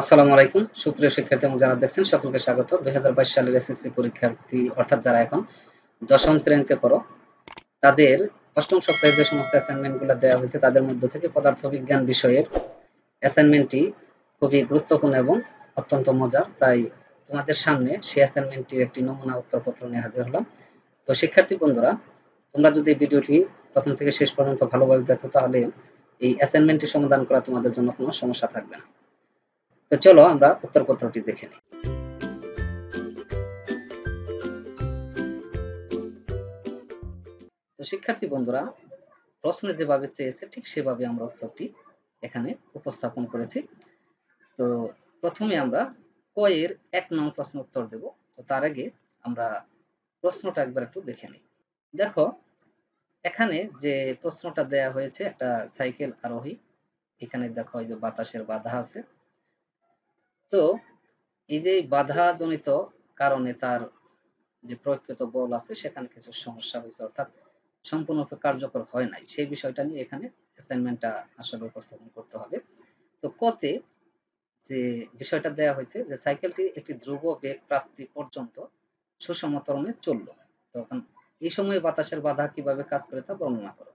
আসসালামু আলাইকুম সুপ্রিয় শিক্ষার্থী এবং যারা দেখছেন সকলকে স্বাগত 2022 সালের এসএসসি পরীক্ষার্থী অর্থাৎ যারা এখন দশম শ্রেণীতে পড়ো তাদের অষ্টম সপ্তাহে যে সমস্ত অ্যাসাইনমেন্টগুলো দেওয়া হয়েছে তাদের মধ্য থেকে পদার্থবিজ্ঞান বিষয়ের অ্যাসাইনমেন্টটি খুবই গুরুত্বপূর্ণ এবং অত্যন্ত মজার, তাই তোমাদের সামনে সেই অ্যাসাইনমেন্টটির একটি নমুনা উত্তরপত্র নিয়ে হাজির হলাম। তো শিক্ষার্থী বন্ধুরা, তোমরা যদি ভিডিওটি প্রথম থেকে শেষ পর্যন্ত ভালোভাবে দেখো তাহলে এই অ্যাসাইনমেন্টটি সমাধান করা তোমাদের জন্য কোনো সমস্যা থাকবে না। তো চলো আমরা উত্তরপত্রটি দেখে নিই। তো শিক্ষার্থী বন্ধুরা, প্রশ্নে যেভাবে চেয়েছে ঠিক সেভাবে আমরা উত্তরটি এখানে উপস্থাপন করেছি। তো প্রথমে আমরা ক এর ১ নং প্রশ্ন উত্তর দেব। তো তার আগে আমরা প্রশ্নটা একবার একটু দেখে নিই। দেখো, এখানে যে প্রশ্নটা দেয়া হয়েছে একটা সাইকেল আরোহী, এখানে দেখো এই যে বাতাসের বাধা আছে। তো এই যে বাধাজনিত কারণে তার যে প্রয়োগকৃত বল আছে সেখানে কিছু সমস্যা হয়েছে, অর্থাৎ সম্পূর্ণরূপে কার্যকর হয় নাই, সেই বিষয়টা নিয়ে এখানে অ্যাসাইনমেন্টটা আসলে উপস্থাপন করতে হবে। তো কতে যে বিষয়টা দেয়া হয়েছে যে সাইকেলটি একটি ধ্রুব বেগ প্রাপ্তি পর্যন্ত সুষম ত্বরণে চলল, তখন এই সময়ে বাতাসের বাধা কিভাবে কাজ করে তা বর্ণনা করো।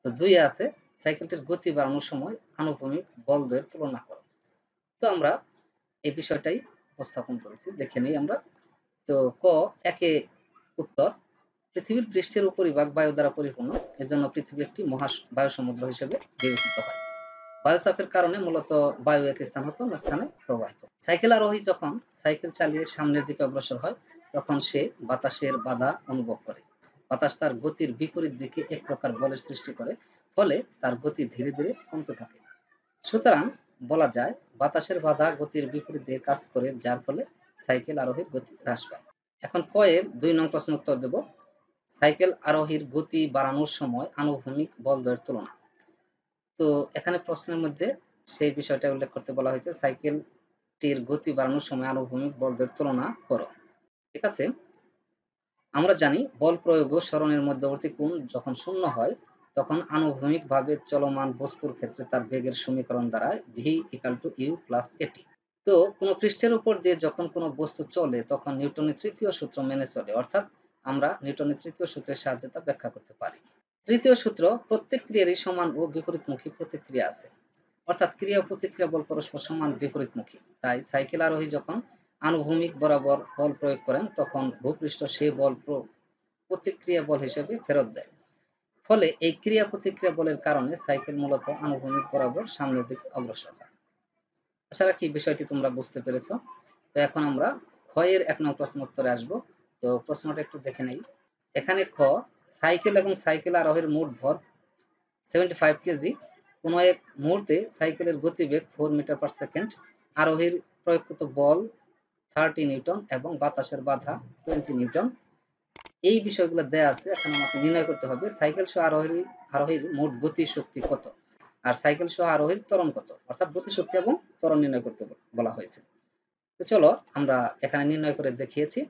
তো ২ আছে সাইকেলটির গতি বাড়ানোর সময় আনুভূমিক বল দ্বয়ের তুলনা করো। তো আমরা এই বিষয়টাই উপস্থাপন করেছি, দেখে নেই আমরা। তো ক একে উত্তর, পৃথিবীর পৃষ্ঠের উপরিভাগ বায়ু দ্বারা পরিপূর্ণ, এজন্য পৃথিবী একটি বায়ু সমুদ্র হিসেবে বিবেচিত হয়। বায়ুচাপের কারণে মূলত বায়ু এক স্থান হতে অন্য স্থানে প্রবাহিত। সাইকেল আরোহী যখন সাইকেল চালিয়ে সামনের দিকে অগ্রসর হয় তখন সে বাতাসের বাধা অনুভব করে। বাতাস তার গতির বিপরীত দিকে এক প্রকার বলের সৃষ্টি করে, ফলে তার গতি ধীরে ধীরে কমতে থাকে। সুতরাং বলা যায় বাতাসের বাধা গতির বিপরীত দিকে কাজ করে, যার ফলে সাইকেল আরোহীর গতি হ্রাস পায়। এখন ক এর ২ নং প্রশ্ন উত্তর দেব, সাইকেল আরোহীর গতি বাড়ানোর সময় আনুভূমিক বল দ্বয়ের তুলনা। তো এখানে প্রশ্নের মধ্যে সেই বিষয়টা উল্লেখ করতে বলা হয়েছে, সাইকেলটির গতি বাড়ানোর সময় আনুভূমিক বল দ্বয়ের তুলনা করো। ঠিক আছে, আমরা জানি বল প্রয়োগ ও সরণের মধ্যবর্তী কোণ যখন শূন্য হয় তখন আনুভূমিকভাবে চলমান বস্তুর ক্ষেত্রে তার বেগের সমীকরণ দাঁড়ায় v = u + at। তো কোনো পৃষ্ঠের উপর দিয়ে যখন কোনো বস্তু চলে তখন নিউটনের তৃতীয় সূত্র মেনে চলে, অর্থাৎ আমরা নিউটনের তৃতীয় সূত্রের সাহায্যে তা ব্যাখ্যা করতে পারি। তৃতীয় সূত্র, প্রত্যেক ক্রিয়ারই সমান ও বিপরীতমুখী প্রতিক্রিয়া আছে, অর্থাৎ ক্রিয়া ও প্রতিক্রিয়া বল পরস্পর সমান বিপরীতমুখী। তাই সাইকেল আরোহী যখন আনুভূমিক বরাবর বল প্রয়োগ করেন তখন ভূপৃষ্ঠ সেই বল প্রতিক্রিয়া বল হিসেবে ফেরত দেয়। ফলে এই ক্রিয়া প্রতিক্রিয়া বলের কারণে সাইকেল মূলত আনুভূমিক বরাবর সামনের দিকে অগ্রসর হয়। আশা রাখি বিষয়টি তোমরা বুঝতে পেরেছ। তো এখন আমরা খ এর ১ নং প্রশ্ন উত্তরে আসব। তো প্রশ্নটা একটু দেখে নেই। এখানে খ, সাইকেল এবং সাইকেল আরোহীর মোট ভর 75 কেজি। কোনো এক মুহূর্তে সাইকেলের গতিবেগ 4 মিটার পার সেকেন্ড, আরোহীর প্রয়োগকৃত বল 30 নিউটন এবং বাতাসের বাধা 20 নিউটন। এই বিষয়গুলো দেয়া আছে। এখন আমাকে নির্ণয় করতে হবে সাইকেল সহ আরোহীর মোট গতি শক্তি কত আর সাইকেল সহ আরোহীর ত্বরণ কত, অর্থাৎ গতি শক্তি এবং ত্বরণ নির্ণয় করতে বলা হয়েছে। তো চলো আমরা এখানে নির্ণয় করে দেখিয়েছি,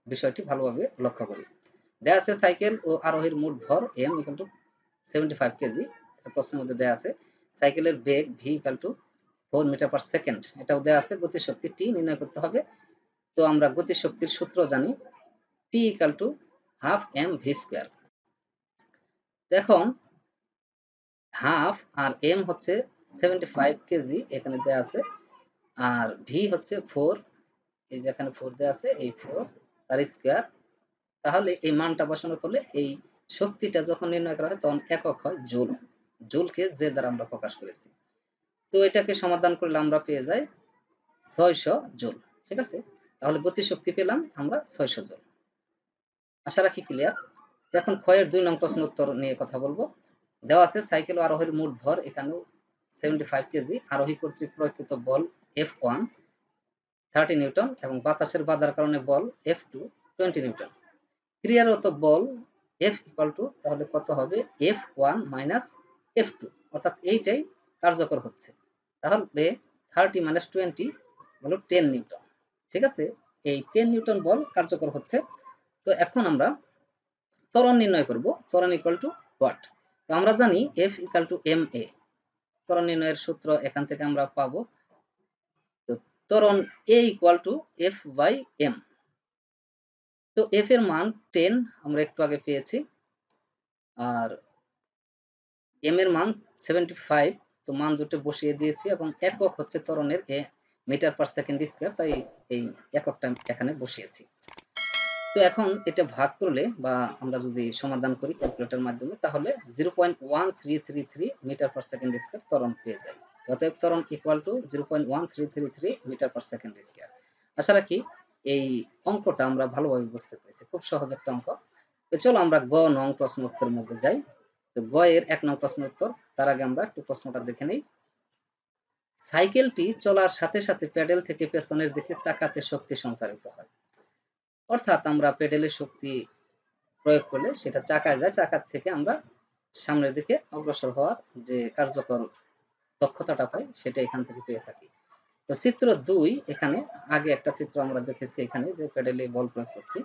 বিষয়টি ভালোভাবে লক্ষ্য করি। দেয়া আছে সাইকেল ও আরোহীর মোট ভর m = 75 কেজি, প্রশ্নের মধ্যে দেয়া আছে। সাইকেলের বেগ v = 4 মিটার পার সেকেন্ড, এটাও দেয়া আছে। গতি শক্তি t নির্ণয় করতে হবে। তো আমরা গতি শক্তির সূত্র জানি, p = হাফ mv²। এখন হাফ আর m হচ্ছে 75 কেজি এখানে দেয়া আছে, আর v হচ্ছে 4, এই যে এখানে 4 দেয়া আছে, এই 4 তার স্কয়ার। তাহলে এই মানটা বসানোর ফলে এই শক্তিটা যখন নির্ণয় করা হয় তখন একক হয় জুল। জুলকে যে দ্বারা আমরা প্রকাশ করেছি। তো এটাকে সমাধান করলে আমরা পেয়ে যাই 600 জুল। ঠিক আছে, তাহলে গতি শক্তি পেলাম আমরা 600 জুল। আশা রাখি ক্লিয়ার। এখন খ এর 2 নং প্রশ্ন উত্তর নিয়ে কথা বলবো। দেওয়া আছে সাইকেল ও আরোহীর মোট ভর এখানেও 75 কেজি, আরোহী কর্তৃক প্রয়োগকৃত বল F1 30 নিউটন এবং বাতাসের বাধার কারণে বল F2 20 নিউটন। ক্রিয়ারত বল F = তাহলে কত হবে F1 - F2, অর্থাৎ এইটাই কার্যকর হচ্ছে। তাহলে 30 - 20 হলো 10 নিউটন। ঠিক আছে, এই 10 নিউটন বল কার্যকর হচ্ছে। তো এখন আমরা ত্বরণ নির্ণয় করব, ত্বরণ = তো আমরা জানি F = ma। ত্বরণ নির্ণয়ের সূত্র এখান থেকে আমরা পাবো ত্বরণ a equal to f by m। তো f এর মান 10 আমরা একটু আগে পেয়েছি, আর m এর মান 75। তো মান দুটো বসিয়ে দিয়েছি এবং একক হচ্ছে ত্বরণের মিটার পার সেকেন্ড স্কয়ার, তাই এই এককটা এখানে বসিয়েছি। তো এখন এটা ভাগ করলে বা আমরা যদি সমাধান করি ক্যালকুলেটরের মাধ্যমে, তাহলে 0.1333 মিটার পার সেকেন্ড স্কয়ার ত্বরণ পেয়ে যাই। অতএব ত্বরণ equal to 0.1333 metre per second square. আশা রাখি এই অঙ্কটা আমরা ভালোভাবে বুঝতে পেরেছি, খুব সহজ একটা অঙ্ক। তো চলো আমরা গ নং প্রশ্ন উত্তরের মধ্যে যাই। তো গ এর 1 নং প্রশ্ন উত্তর, তার আগে আমরা একটু প্রশ্নটা দেখে নেই। সাইকেলটি চলার সাথে সাথে প্যাডেল থেকে পেছনের দিকে চাকাতে শক্তি সঞ্চারিত হয়। অর্থাৎ আমরা প্যাডেলে শক্তি প্রয়োগ করলে সেটা চাকায় যায়, চাকার থেকে আমরা সামনের দিকে অগ্রসর হওয়ার যে কার্যকর দক্ষতাটা পাই সেটা এখান থেকে পেয়ে থাকি। তো চিত্র 2 এখানে আগে একটা চিত্র আমরা দেখেছি এখানে যে প্যাডেলে বল প্রয়োগ করছি।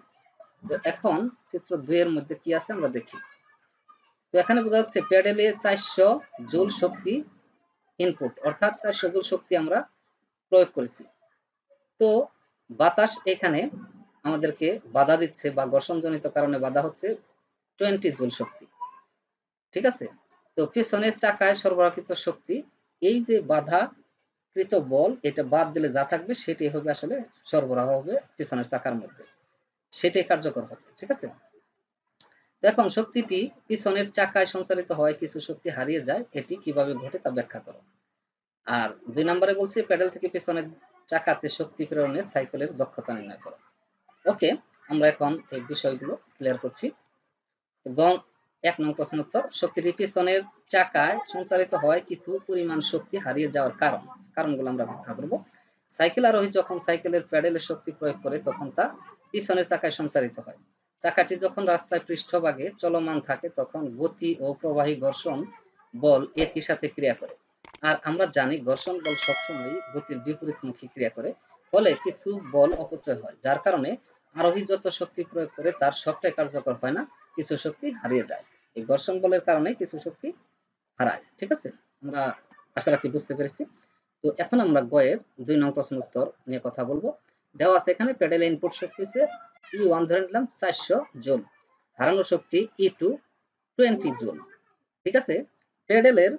তো এখন চিত্র 2 এর মধ্যে কি আছে আমরা দেখি। তো এখানে বোঝা যাচ্ছে প্যাডেলে 400 জুল শক্তি ইনপুট, অর্থাৎ 400 জুল শক্তি আমরা প্রয়োগ করেছি। তো বাতাস এখানে আমাদেরকে বাধা দিচ্ছে বা ঘর্ষণজনিত কারণে বাধা হচ্ছে 20 জুল শক্তি, ঠিক আছে। তো পিছনের চাকায় সরবরাহকৃত শক্তি, এই যে বাধাকৃত বল, এটা বাদ দিলে যা থাকবে সেটাই হবে আসলে সরবরাহ হবে পিছনের চাকার মধ্যে, সেটাই কার্যকর হবে, ঠিক আছে। এখন শক্তিটি পিছনের চাকায় সঞ্চারিত হয়, কিছু শক্তি হারিয়ে যায়, এটি কিভাবে ঘটে তা ব্যাখ্যা করো। আর 2 নম্বরে বলছি প্যাডেল থেকে পিছনের চাকাতে শক্তি প্রেরণে সাইকেলের দক্ষতা নির্ণয় করো। ওকে, আমরা এখন এই বিষয়গুলো ক্লিয়ার করছি। 1 নং প্রশ্ন উত্তর, শক্তিটি পিছনের চাকায় সঞ্চারিত হয়, কিছু পরিমাণ শক্তি হারিয়ে যাওয়ার কারণগুলো আমরা ব্যাখ্যা করব। সাইকেল আরোহী যখন সাইকেলের প্যাডেলে শক্তি প্রয়োগ করে তখন তা পিছনের চাকায় সঞ্চারিত হয়। চাকাটি যখন রাস্তায় পৃষ্ঠভাগে চলমান থাকে তখন গতি ও প্রবাহী ঘর্ষণ বল একই সাথে ক্রিয়া করে। আর আমরা জানি ঘর্ষণ বল সবসময় গতির বিপরীতমুখী ক্রিয়া করে, ফলে কিছু বল অপচয় হয়, যার কারণে আরোহী যত শক্তি প্রয়োগ করে তার সবটাই কার্যকর হয় না, কিছু শক্তি হারিয়ে যায়। এই ঘর্ষণ বলের কারণে কিছু শক্তি হারায়, ঠিক আছে। আমরা আশা রাখি বুঝতে পেরেছি। তো এখন আমরা গয়ের 2 নং প্রশ্ন উত্তর নিয়ে কথা বলবো। দেওয়া আছে এখানে প্যাডেলে ইনপুট শক্তি হচ্ছে E1 ধরে নিলাম 400 জুল, হারানো শক্তি E2 20 জুল, ঠিক আছে। প্যাডেলের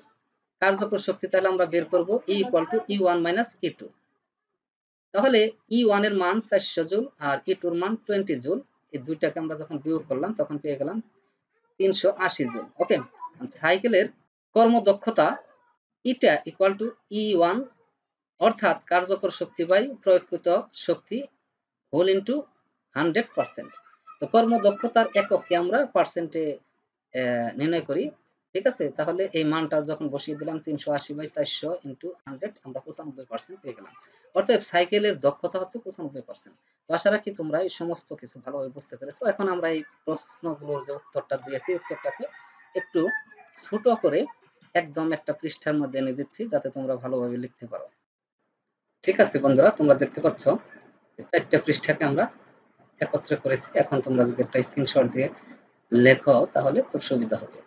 কার্যকর শক্তি তাহলে আমরা বের করব E = E1 - E2। তাহলে E1 এর মান 400 জুল আর E2 এর মান 20 জুল, এই দুইটাকে আমরা যখন বিয়োগ করলাম তখন পেয়ে গেলাম 380 জুল। ওকে, সাইকেলের কর্মদক্ষতা এটা = E1, অর্থাৎ কার্যকর শক্তি বাই প্রয়োগকৃত শক্তি হোল ইনটু 100%। তো কর্মদক্ষতার এককে আমরা পার্সেন্টে নির্ণয় করি, ঠিক আছে। তাহলে এই মানটা যখন বসিয়ে দিলাম 380/400 ইনটু 100, আমরা 95% পেয়ে গেলাম। অর্থাৎ সাইকেলের দক্ষতা হচ্ছে 95%। তো আশা রাখি তোমরা এই সমস্ত কিছু ভালোভাবে বুঝতে পেরেছো। এখন আমরা এই প্রশ্নগুলোর যে উত্তরটা দিয়েছি উত্তরটাকে একটু ছোট করে একদম একটা পৃষ্ঠার মধ্যে এনে দিচ্ছি যাতে তোমরা ভালোভাবে লিখতে পারো। ঠিক আছে বন্ধুরা, তোমরা দেখতে পাচ্ছ 4টা পৃষ্ঠাকে আমরা একত্রে করেছি। এখন তোমরা যদি একটা স্ক্রিনশট দিয়ে লেখো তাহলে খুব সুবিধা হবে।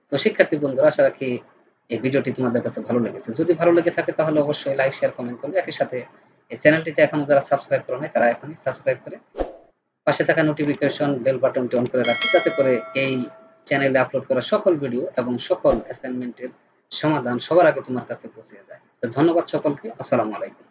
তো শিক্ষার্থী বন্ধুরা, আশা রাখি এই ভিডিওটি তোমাদের কাছে ভালো লেগেছে। যদি ভালো লেগে থাকে তাহলে অবশ্যই লাইক, শেয়ার, কমেন্ট করবে। একই সাথে এই চ্যানেলটিতে এখনো যারা সাবস্ক্রাইব করো নাই তারা এখনই সাবস্ক্রাইব করে পাশে থাকা নোটিফিকেশন বেল বাটনটি অন করে রাখো, যাতে করে এই চ্যানেলে আপলোড করা সকল ভিডিও এবং সকল অ্যাসাইনমেন্টের সমাধান সবার আগে তোমার কাছে পৌঁছে যায়। তো ধন্যবাদ সকলকে। আসসালামু আলাইকুম।